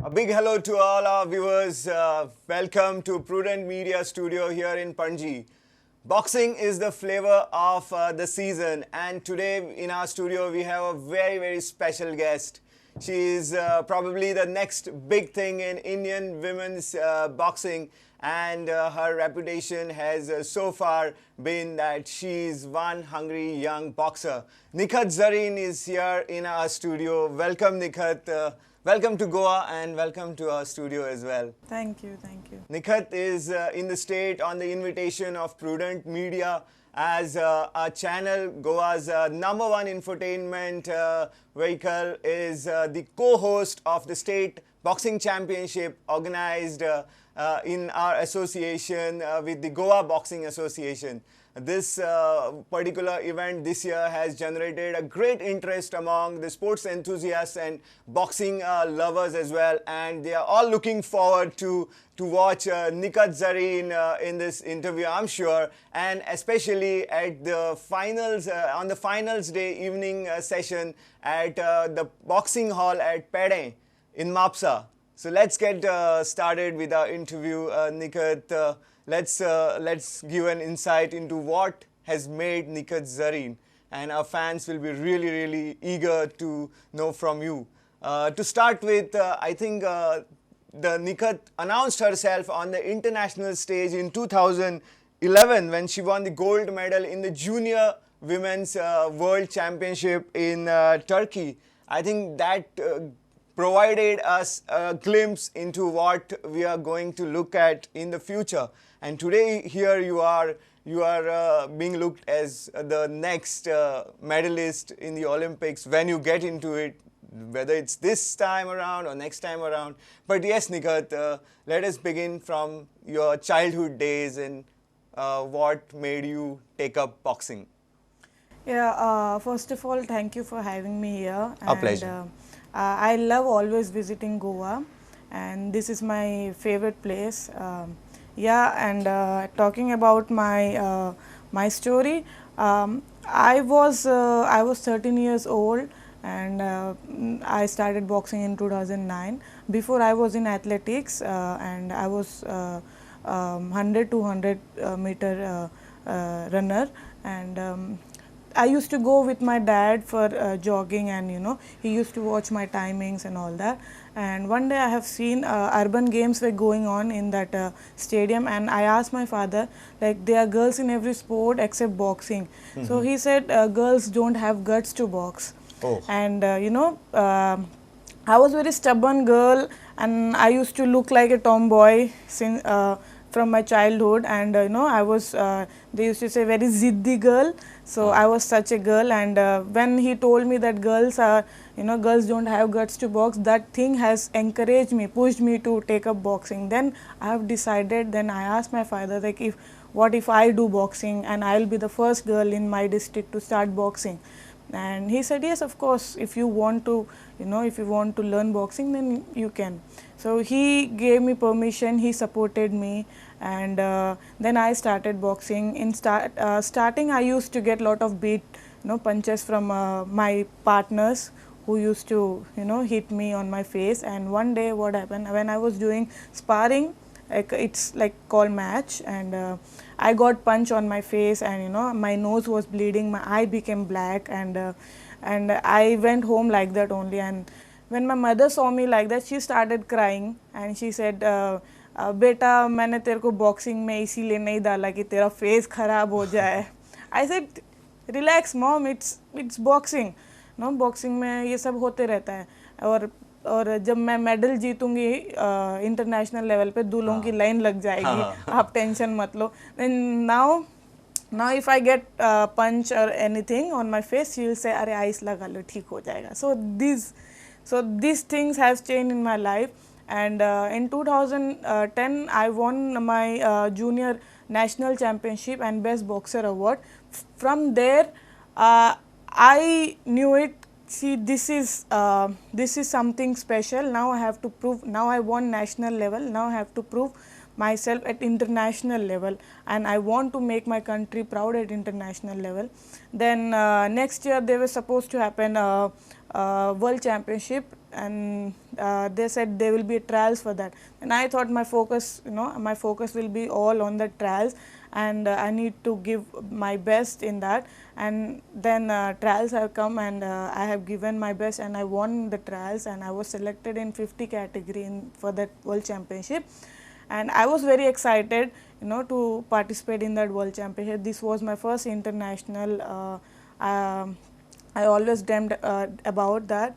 A big hello to all our viewers. Welcome to Prudent Media Studio here in Panji. Boxing is the flavor of the season, and today in our studio we have a very special guest. She is probably the next big thing in Indian women's boxing, and her reputation has so far been that she is one hungry young boxer. Nikhat Zareen is here in our studio. Welcome, Nikhat. Welcome to Goa and welcome to our studio as well. Thank you, thank you. Nikhat is in the state on the invitation of Prudent Media as a channel. Goa's #1 infotainment vehicle is the co-host of the state boxing championship organized in our association with the Goa Boxing Association. This particular event this year has generated a great interest among the sports enthusiasts and boxing lovers as well, and they are all looking forward to watch Nikhat Zareen in this interview, I'm sure, and especially at the finals, on the finals day evening session at the boxing hall at Pede in Mapsa. So let's get started with our interview, Nikhat. Let's give an insight into what has made Nikhat Zareen, and our fans will be really eager to know from you. To start with, I think the Nikhat announced herself on the international stage in 2011 when she won the gold medal in the junior women's world championship in Turkey. I think that provided us a glimpse into what we are going to look at in the future. And today here you are being looked as the next medalist in the Olympics when you get into it, whether it's this time around or next time around. But yes, Nikhat, let us begin from your childhood days and what made you take up boxing. Yeah, first of all, thank you for having me here. A pleasure. I love always visiting Goa, and this is my favorite place. Talking about my story, I was 13 years old, and I started boxing in 2009. Before I was in athletics, and I was 100-200 meter runner, and I used to go with my dad for jogging, and he used to watch my timings and all that. And one day I have seen urban games were going on in that stadium, and I asked my father, like, there are girls in every sport except boxing. So he said girls don't have guts to box. Oh. And I was very stubborn girl, and I used to look like a tomboy since from my childhood, and I was they used to say very ziddy girl. So I was such a girl, and when he told me that girls don't have guts to box, that thing has encouraged me, pushed me to take up boxing. Then I have decided, then I asked my father, like, what if I do boxing and I'll be the first girl in my district to start boxing. And he said, yes, of course, if you want to learn boxing, then you can. So he gave me permission, he supported me, and then I started boxing. In starting, I used to get lot of punches from my partners who used to hit me on my face. And one day what happened, when I was doing sparring, it's like called match, and I got punch on my face, and my nose was bleeding, my eye became black, and I went home like that only. And when my mother saw me like that, she started crying, and she said, बेटा मैंने तेरे को boxing में इसीलिए नहीं डाला कि तेरा फेस खराब हो जाए. I said, relax mom, it's boxing. No, boxing में ये सब होते रहता है, और जब मैं मेडल जीतूंगी इंटरनेशनल लेवल पे, दूल्हों की लाइन लग जाएगी, आप टेंशन मत लो. Then now if I get punch or anything on my face, she will say, अरे आइस लगा लो, ठीक हो जाएगा. So these things have changed in my life. And in 2010, I won my junior national championship and best boxer award. From there, I knew it. See, this is something special. Now I have to prove. Now I won national level. Now I have to prove myself at international level, and I want to make my country proud at international level. Then next year they were supposed to happen World Championship, and they said there will be trials for that. And I thought my focus, my focus will be all on the trials, and I need to give my best in that. And then trials have come, and I have given my best, and I won the trials, and I was selected in 50 category for that World Championship. And I was very excited, to participate in that World Championship. This was my first international. I always dreamed about that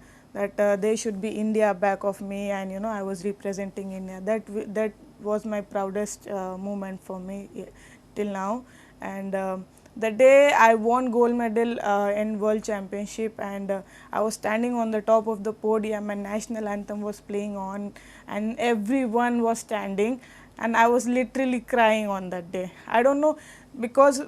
there should be India back of me, and I was representing India. That was my proudest moment for me till now. And the day I won gold medal in World Championship, and I was standing on the top of the podium, and national anthem was playing on, and everyone was standing, and I was literally crying on that day. I don't know, because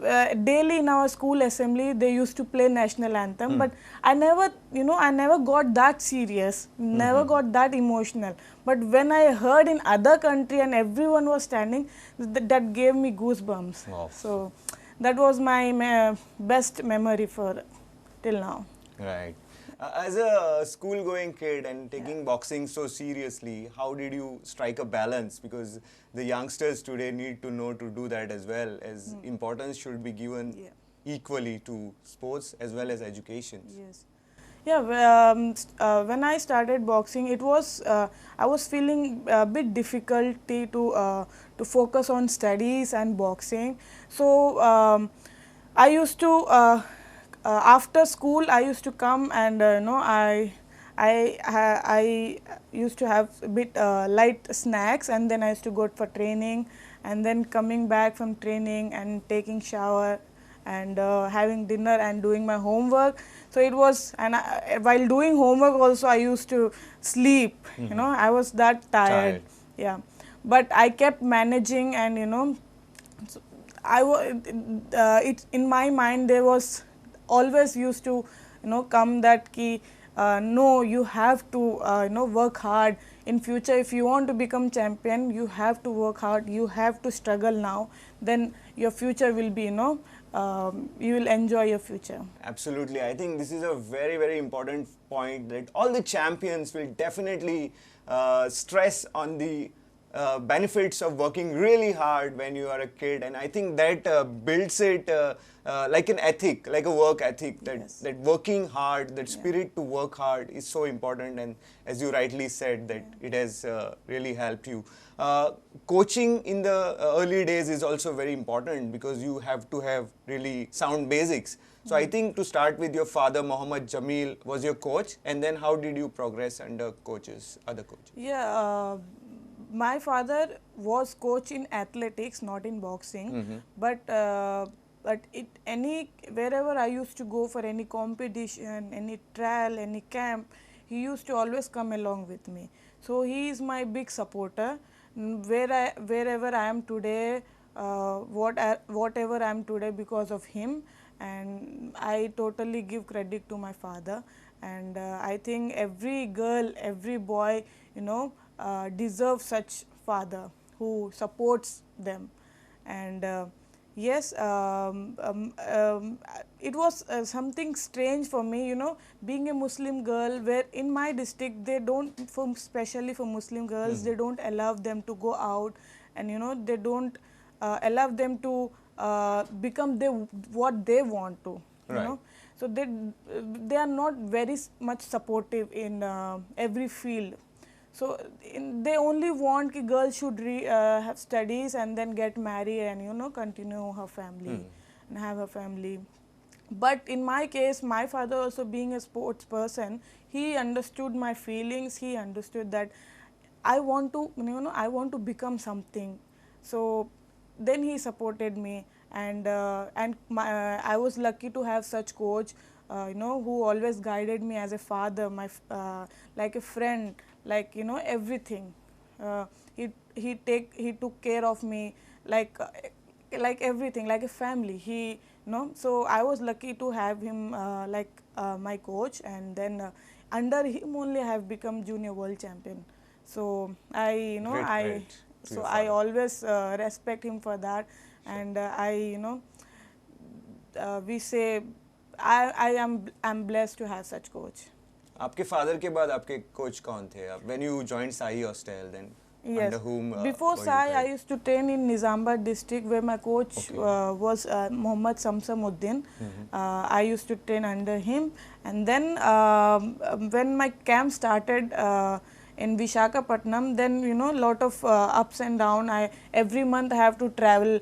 daily in our school assembly they used to play national anthem, but I never got that serious, never got that emotional. But when I heard in other country and everyone was standing, that gave me goosebumps. Wow. So that was my best memory for till now. Right. As a school-going kid and taking boxing so seriously, how did you strike a balance? Because the youngsters today need to know to do that as well, as importance should be given equally to sports as well as education. Yes. Yeah, when I started boxing, it was I was feeling a bit difficulty to focus on studies and boxing. So I used to after school I used to come, and I used to have a bit light snacks, and then I used to go for training, and then coming back from training and taking shower and having dinner and doing my homework. So it was, and while doing homework also I used to sleep. I was that tired. Yeah, but I kept managing, and so it in my mind there was always used to come that key. No, you have to work hard in future. If you want to become champion, you have to work hard, you have to struggle now, then your future will be, you will enjoy your future. Absolutely. I think this is a very, very important point, that all the champions will definitely stress on the benefits of working really hard when you are a kid, and I think that builds it like an ethic, like a work ethic, that working hard, that spirit to work hard is so important, and as you rightly said, that it has really helped you. Coaching in the early days is also very important, because you have to have really sound basics. So I think to start with, your father Muhammad Jamil was your coach, and then how did you progress under coaches, other coaches? Yeah, my father was coach in athletics, not in boxing, but wherever I used to go for any competition, any trial, any camp, he used to always come along with me. So he is my big supporter. Wherever I am today, whatever I am today, because of him, and I totally give credit to my father. And I think every girl, every boy, deserve such father who supports them. And yes, it was something strange for me, being a Muslim girl, where in my district they don't, especially for Muslim girls, they don't allow them to go out, and they don't allow them to become what they want to, so they are not very much supportive in every field. So they only want that girls should have studies and then get married and continue her family and have a family. But in my case, my father also being a sports person, he understood my feelings. He understood that I want to, I want to become something. So then he supported me, and I was lucky to have such coach, who always guided me as a father, like a friend, like everything. He took care of me like everything, like a family. So I was lucky to have him like my coach, and then under him only I have become junior world champion. So Great. So I always respect him for that, and we say I'm blessed to have such coach. आपके father के बाद आपके coach कौन थे? When you joined Sai Hostel, then Yes. under whom Before were you Sai, I trained? used to train in Nizamabad district, where my coach was Mohammad Samsamuddin. I used to train under him, and then when my camp started in Visakhapatnam, then lot of ups and down. Every month I have to travel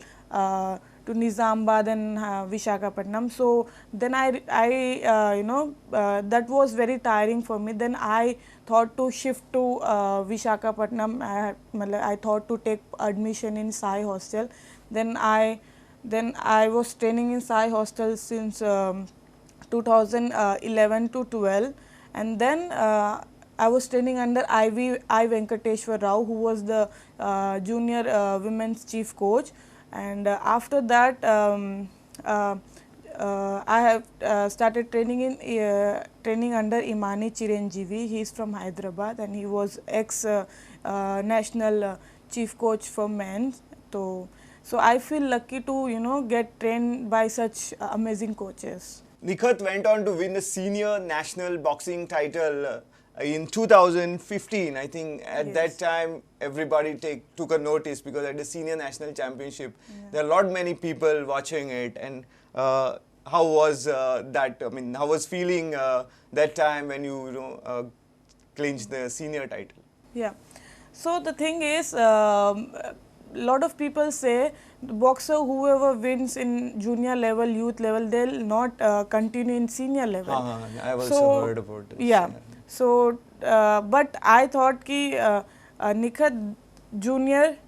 to Nizamabad and Visakhapatnam. So then that was very tiring for me. Then I thought to shift to Visakhapatnam. I thought to take admission in Sai Hostel. Then I was training in Sai Hostel since 2011 to 12, and then I was training under I Venkateshwar Rao, who was the junior women's chief coach. And after that, I have started training under Imani Chiranjeevi. He is from Hyderabad, and he was ex national chief coach for men. So I feel lucky to get trained by such amazing coaches. Nikhat went on to win the senior national boxing title in 2015. I think at that time everybody took a notice, because at the senior national championship there are many people watching it. And how was that? I mean, how was feeling that time when you clinched the senior title? Yeah. So the thing is, lot of people say the boxer whoever wins in junior level, youth level, they'll not continue in senior level. I've also heard about this. Yeah. So, but I thought ki Nikhat junior,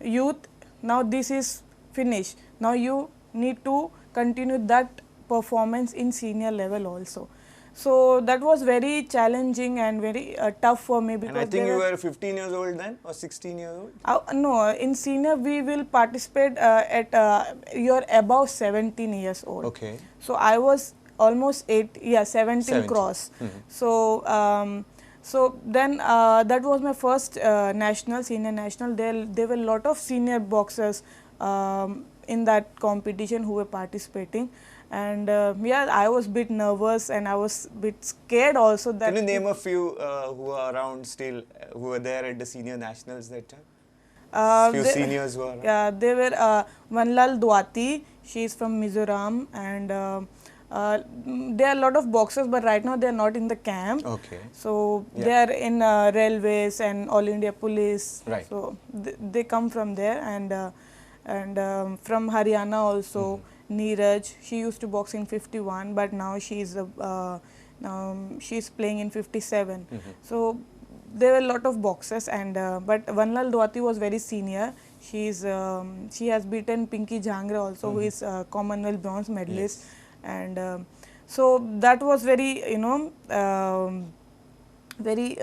youth, now this is finished. Now you need to continue that performance in senior level also. So that was very challenging and very tough for me, because And I think you were 15 years old then, or 16 years old? No, in senior we will participate at you're above 17 years old. Okay. So I was almost 17 cross. So so then that was my first senior national. There were a lot of senior boxers in that competition who were participating. And I was a bit nervous, and I was a bit scared also. That Can you name a few who are around still, who were there at the senior nationals that time? Few seniors who are around. Yeah, they were Vanlal Dwati. She is from Mizoram, and there are a lot of boxers, but right now they are not in the camp. Okay. So they are in railways and All India Police. Right. So they come from there, and from Haryana also. Neeraj, she used to box in 51, but now she's playing in 57. So there were a lot of boxers, and but Vanlal Dwati was very senior. She has beaten Pinky Jhangra also, who is Commonwealth bronze medalist. And so that was very very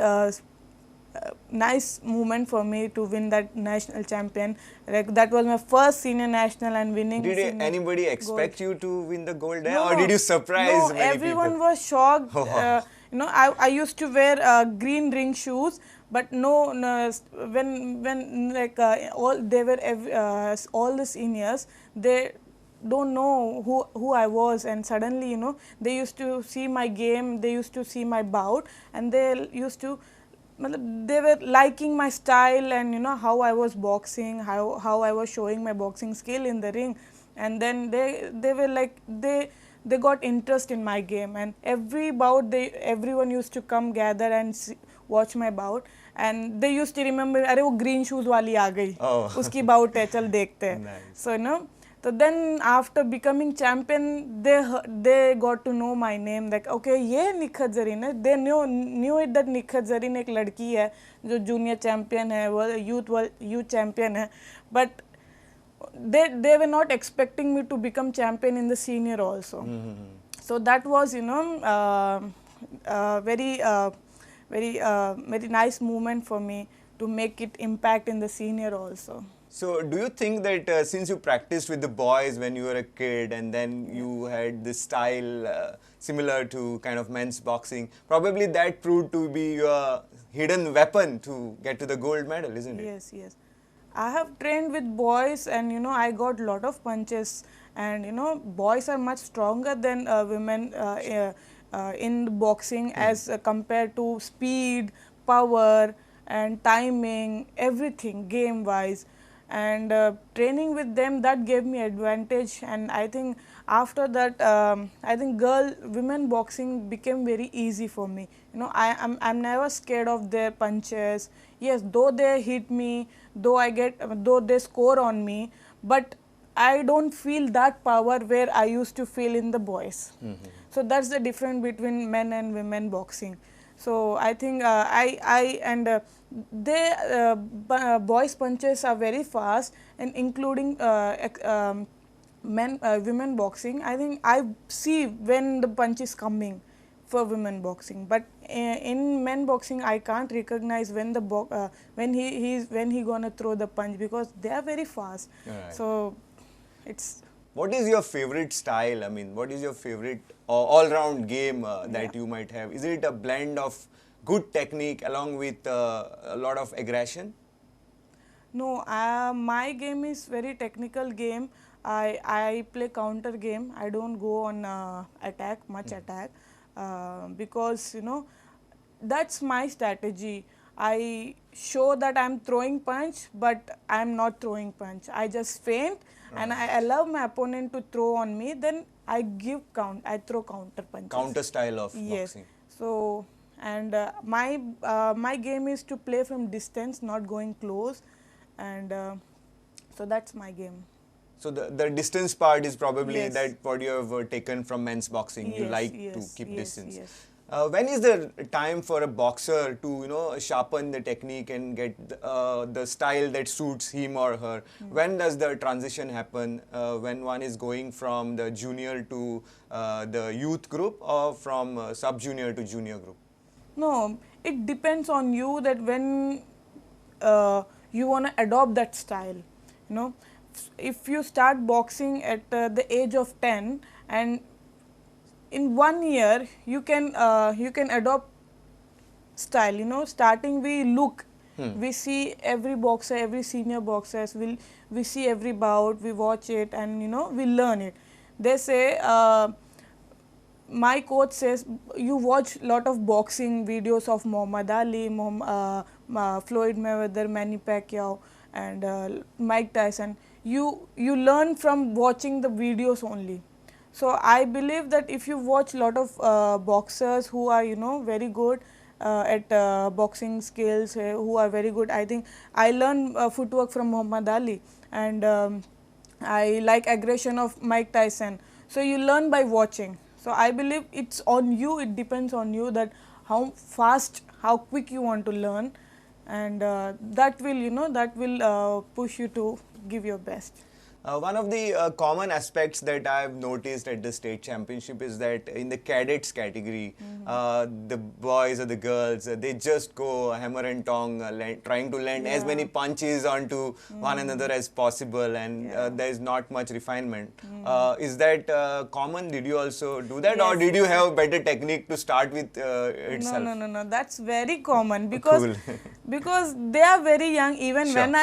nice moment for me to win that national champion. Like, that was my first senior national, and winning. Did anybody expect you to win the gold there, No, or did you surprise many everyone people? was shocked. I used to wear green ring shoes, but when like all the seniors, they don't know who I was, and suddenly they used to see my game, they used to see my bout, and they were liking my style, and how I was boxing, how I was showing my boxing skill in the ring. And then they were like, they got interest in my game, and every bout everyone used to come gather and watch my bout, and they used to remember, अरे वो green shoes वाली आ गई, उसकी bout है, चल देखते हैं. So so then after becoming champion, they got to know my name, like okay, ये निखत जरीन है. They knew it that Nikhat Zareen एक लड़की है जो junior champion है, वो youth champion है, but they were not expecting me to become champion in the senior also. So that was very nice moment for me to make it impact in the senior also. So do you think that since you practiced with the boys when you were a kid, and then you had this style similar to kind of men's boxing, probably that proved to be your hidden weapon to get to the gold medal, isn't it? Yes. I have trained with boys, and I got lot of punches, and boys are much stronger than women in boxing as compared to speed, power, and timing, everything game wise. And training with them, that gave me advantage. And I think after that, I think women boxing became very easy for me. I'm never scared of their punches. Yes, though they hit me, though they score on me, but I don't feel that power where I used to feel in the boys. So that's the difference between men and women boxing. So I think I and boys punches are very fast, and including women boxing. I think I see when the punch is coming for women boxing, but in men boxing I can't recognize when when he gonna throw the punch, because they are very fast. Right. So it's What is your favorite style? I mean, what is your favorite all-round game that you might have? Is it a blend of good technique along with a lot of aggression? No, my game is very technical game. I play counter game. I don't go on attack, because that's my strategy. I show that I'm throwing punch, but I'm not throwing punch. I just feint, and I allow my opponent to throw on me. Then I throw counter punches. Counter style of Yes. boxing. So, and my game is to play from distance, not going close, and so that's my game. So the distance part is probably Yes. that what you have taken from men's boxing. You Yes, like to yes, keep yes, distance. yes. When is the time for a boxer to sharpen the technique and get the style that suits him or her? When does the transition happen? When one is going from the junior to the youth group, or from sub-junior to junior group? No, it depends on you that when you want to adopt that style. If you start boxing at the age of 10, and in 1 year you can adopt style. Starting we look, we see every boxer, every senior boxers, we see every bout, we watch it, and we learn it. They say, my coach says, you watch lot of boxing videos of Muhammad Ali, Floyd Mayweather, Manny Pacquiao, and Mike Tyson. You learn from watching the videos only. So I believe that if you watch lot of boxers who are very good at boxing skills, who are very good, I think I learned footwork from Muhammad Ali, and I like aggression of Mike Tyson. So you learn by watching. So I believe it's on you, it depends on you that how fast, how quick you want to learn, and that will push you to give your best. One of the common aspects that I've noticed at the state championship is that in the cadets category, the boys or the girls, they just go hammer and tong, trying to land as many punches onto one another as possible, and there is not much refinement. Is that common? Did you also do that, or Yes. did you have better technique to start with itself? No. That's very common, because Cool. because they are very young. Even Sure. when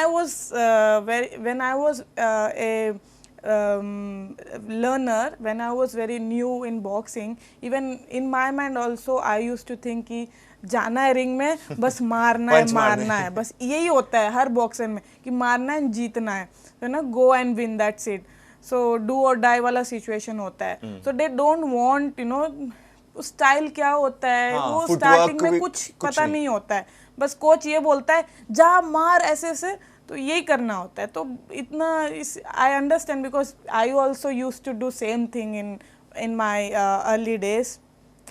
I was a learner, when I was very new in boxing, even in my mind also I used to think कि जाना है ring में, बस मारना है Punch मारना मारना है। है, बस यही होता है हर बॉक्सर में कि मारना है जीतना है, go and win, that's it. So do or die वाला सिचुएशन होता है. So they don't want style क्या होता है, हाँ, वो footwork स्टार्टिंग में भी कुछ कुछ पता नहीं। नहीं होता है. बस कोच ये बोलता है जा मार ऐसे ऐसे, तो यही करना होता है. तो इतना I understand, because I also use to do same thing in my early days,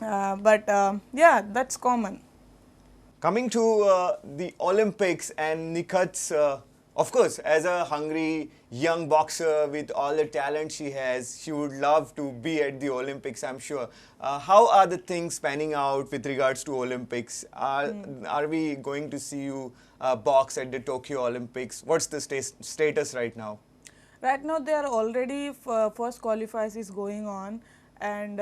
but yeah that's common. Coming to the Olympics and Nikhat's, of course, as a hungry young boxer with all the talent she has, she would love to be at the Olympics, I'm sure. How are the things panning out with regards to Olympics? Are we going to see you box at the Tokyo Olympics? What's the status right now? Right now, they are already first qualifiers is going on, and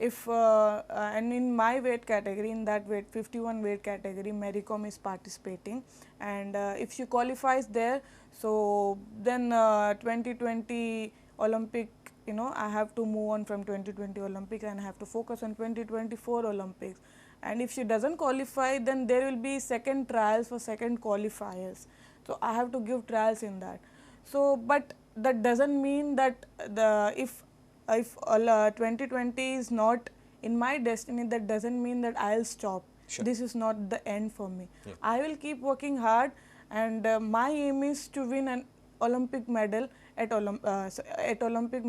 if and in my weight category, in that weight 51 weight category, Mary Kom is participating, and if she qualifies there, so then 2020 Olympic, you know, I have to move on from 2020 Olympics and I have to focus on 2024 Olympics. And if she doesn't qualify, then there will be second trials for second qualifiers. So I have to give trials in that. So, but that doesn't mean that the if 2020 is not in my destiny, that doesn't mean that I'll stop. Sure. This is not the end for me. Yeah. I will keep working hard, and my aim is to win an Olympic medal at Olympic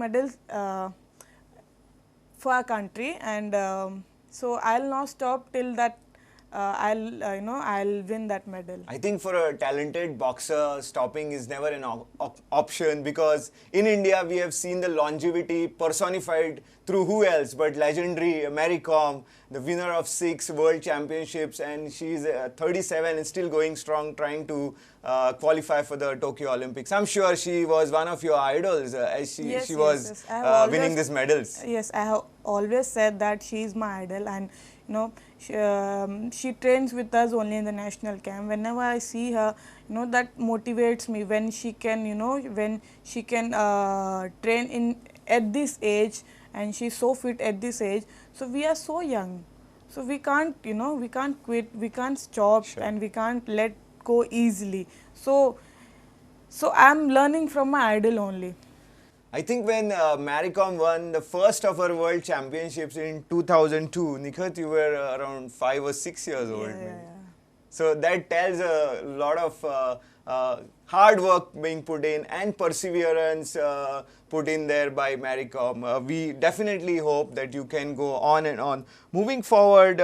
medals for our country, and so I'll not stop till that I'll win that medal. I think for a talented boxer, stopping is never an option, because in India we have seen the longevity personified through who else but legendary Mary Kom, the winner of 6 world championships, and she's 37 and still going strong, trying to qualify for the Tokyo Olympics. I'm sure she was one of your idols as she was winning these medals. Yes, I have always said that she is my idol, and you know, she trains with us only in the national camp. Whenever I see her, you know, that motivates me when she can, you know, when she can train in at this age, and she's so fit at this age. So we are so young, so we can't, you know, we can't quit, we can't stop, Sure. and we can't let go easily. So I'm learning from my idol only. I think when Mary Kom won the first of her world championships in 2002, Nikhat, you were around 5 or 6 years old. Yeah. So that tells a lot of hard work being put in and perseverance put in there by Mary Kom. We definitely hope that you can go on and on. Moving forward,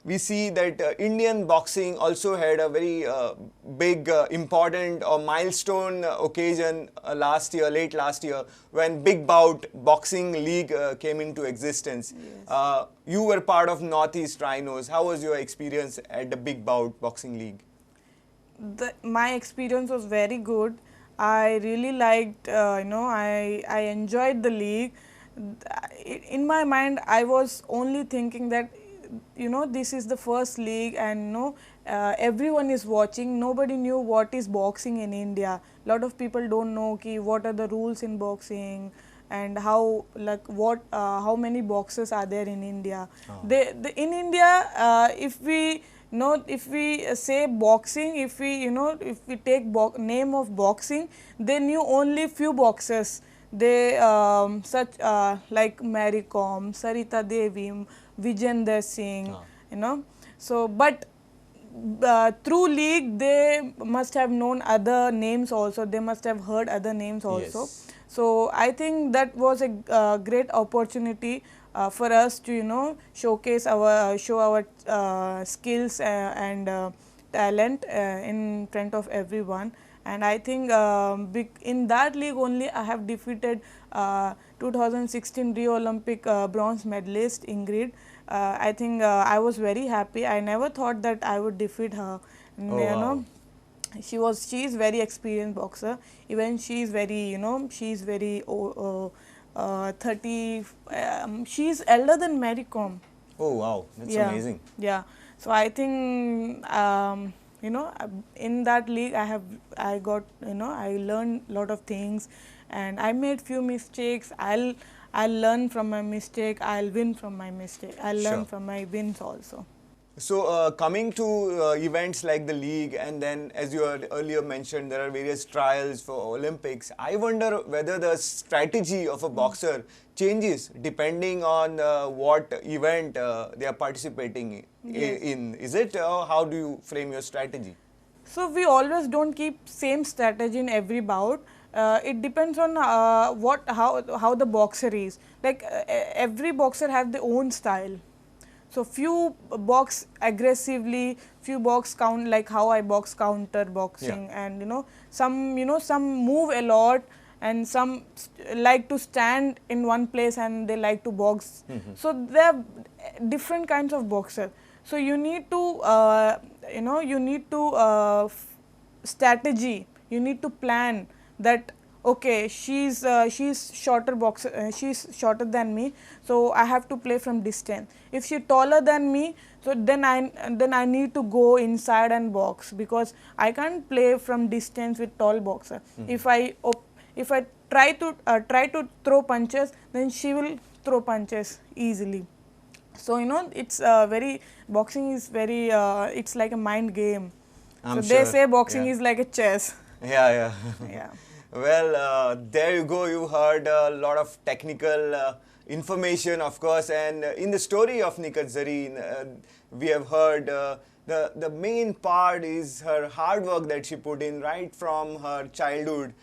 we see that Indian boxing also had a very big, important or milestone occasion late last year, when Big Bout Boxing League came into existence. Yes. You were part of Northeast Rhinos. How was your experience at the Big Bout Boxing League? My experience was very good. I really liked, I enjoyed the league. In my mind, I was only thinking that, you know, this is the first league, and, you know, everyone is watching. Nobody knew what is boxing in India. A lot of people don't know what are the rules in boxing, and how many boxers are there in India. In India, if we say boxing, if we take name of boxing, they knew only few boxers. They like Mary Kom, Sarita Devi, Vijender Singh, you know. So, but through league, they must have known other names also. They must have heard other names also. Yes. So I think that was a great opportunity for us to, you know, show our skills and talent in front of everyone. And I think in that league only I have defeated 2016 Rio Olympic bronze medalist Ingrid. I think I was very happy. I never thought that I would defeat her. Oh, you wow. know, she is very experienced boxer. Even she is very, you know, she is very 30. She is elder than Mary Kom. Oh wow, that's Yeah. amazing. Yeah. So I think you know, in that league I got, you know, I learned a lot of things, and I made few mistakes. I'll learn from my mistake. I'll win from my mistake. I'll learn Sure. from my wins also. So coming to events like the league, and then as you had earlier mentioned, there are various trials for Olympics. I wonder whether the strategy of a boxer changes depending on what event they are participating Yes. in. Is it, or how do you frame your strategy? So we always don't keep same strategy in every bout. It depends on how the boxer is. Like every boxer have their own style. So few box aggressively, few box like how I box counter boxing, Yeah. and some move a lot, and some like to stand in one place and they like to box. So there are different kinds of boxer. So you need to strategy. You need to plan that. okay, she's shorter boxer, she's shorter than me, so I have to play from distance. If she's taller than me, so then I need to go inside and box, because I can't play from distance with tall boxer. If I try to throw punches, then she will throw punches easily. So it's very boxing is very it's like a mind game. I'm So they sure. say boxing Yeah. is like a chess. Yeah, yeah. Yeah. Well, there you go. You heard a lot of technical information, of course, and in the story of Nikhat Zareen, we have heard the main part is her hard work that she put in right from her childhood,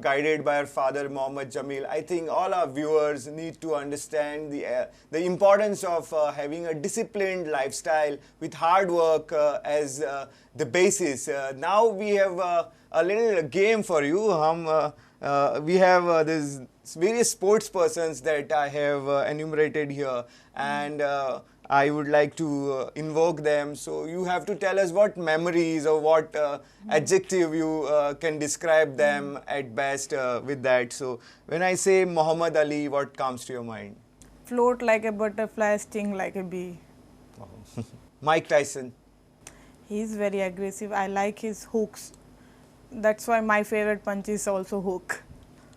guided by her father Mohammad Jamil. I think all our viewers need to understand the importance of having a disciplined lifestyle with hard work as the basis. Now we have a little game for you. We have this various sports persons that I have enumerated here, and I would like to invoke them. So you have to tell us what memories or what adjective you can describe them at best with that. So when I say Muhammad Ali, what comes to your mind? Float like a butterfly, sting like a bee. Mike Tyson. He's very aggressive. I like his hooks. That's why my favorite punch is also hook.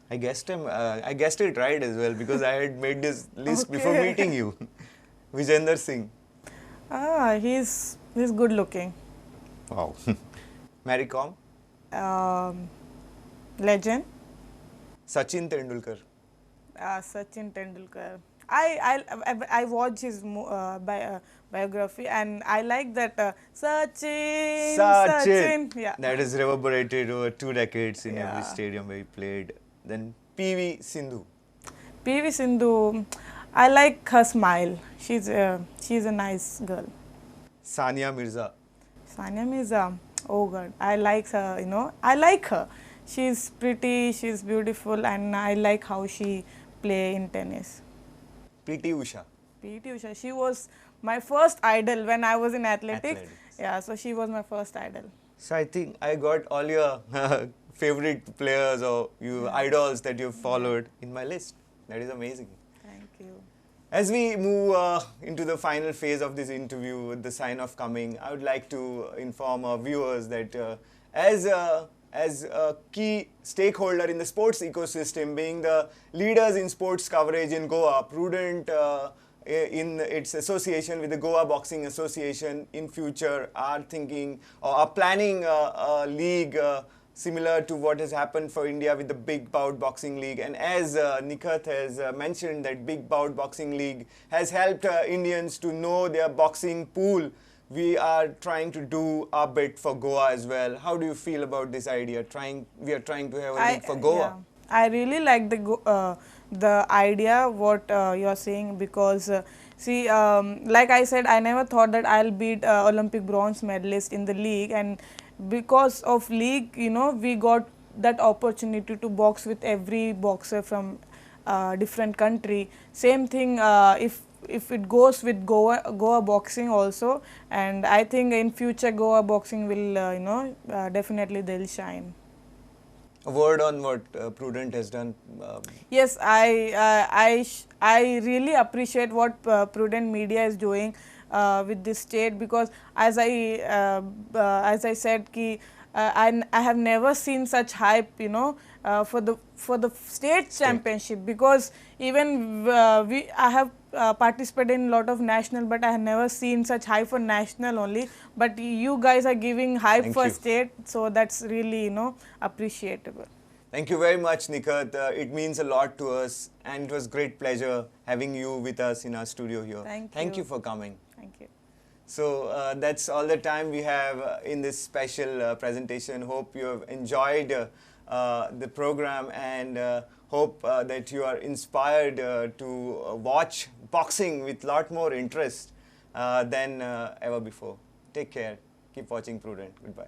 I guessed him. I guessed it right as well because I had made this list before Okay. meeting you. Vijender Singh. He's good looking. Wow. Mary Kom. Legend. Sachin Tendulkar. Sachin Tendulkar. I watched his biography, and I like that Sachin. Yeah. That is reverberated over 2 decades in every Yeah. stadium where he played. Then PV Sindhu. PV Sindhu. I like her smile. She's a nice girl. Sania Mirza. Sania Mirza. Oh God, I like her. I like her. She's pretty. She's beautiful, and I like how she play in tennis. Preeti Usha. PT Usha. She was my first idol when I was in athletics. Athletics. Yeah, so she was my first idol. So I think I got all your favorite players or you idols that you've followed in my list. That is amazing. Thank you. As we move into the final phase of this interview with the sign of coming, I would like to inform our viewers that as a key stakeholder in the sports ecosystem, being the leaders in sports coverage in Goa, Prudent in its association with the Goa Boxing Association in future are thinking or are planning a league similar to what has happened for India with the Big Bout Boxing League. And as Nikhat has mentioned, that Big Bout Boxing League has helped Indians to know their boxing pool. We are trying to do our bit for Goa as well. How do you feel about this idea? We are trying to have a league for Goa. Yeah. I really like the idea what you're saying, because like I said, I never thought that I'll beat Olympic bronze medalist in the league, and because of league, we got that opportunity to box with every boxer from different country. Same thing if it goes with Goa Boxing also, and I think in future Goa Boxing will definitely they'll shine. A word on what Prudent has done. Yes, I really appreciate what Prudent Media is doing with this state, because as I said ki I have never seen such hype for the state championship, because even I have participated in a lot of national, but I have never seen such hype for national only, but you guys are giving hype Thank for you. state, so that's really appreciable. Thank you very much, Nikhat. It means a lot to us, and it was great pleasure having you with us in our studio here. Thank you you. for coming. Thank you. So that's all the time we have in this special presentation. Hope you have enjoyed the program, and hope that you are inspired to watch boxing with lot more interest than ever before. Take care. Keep watching Prudent. Goodbye.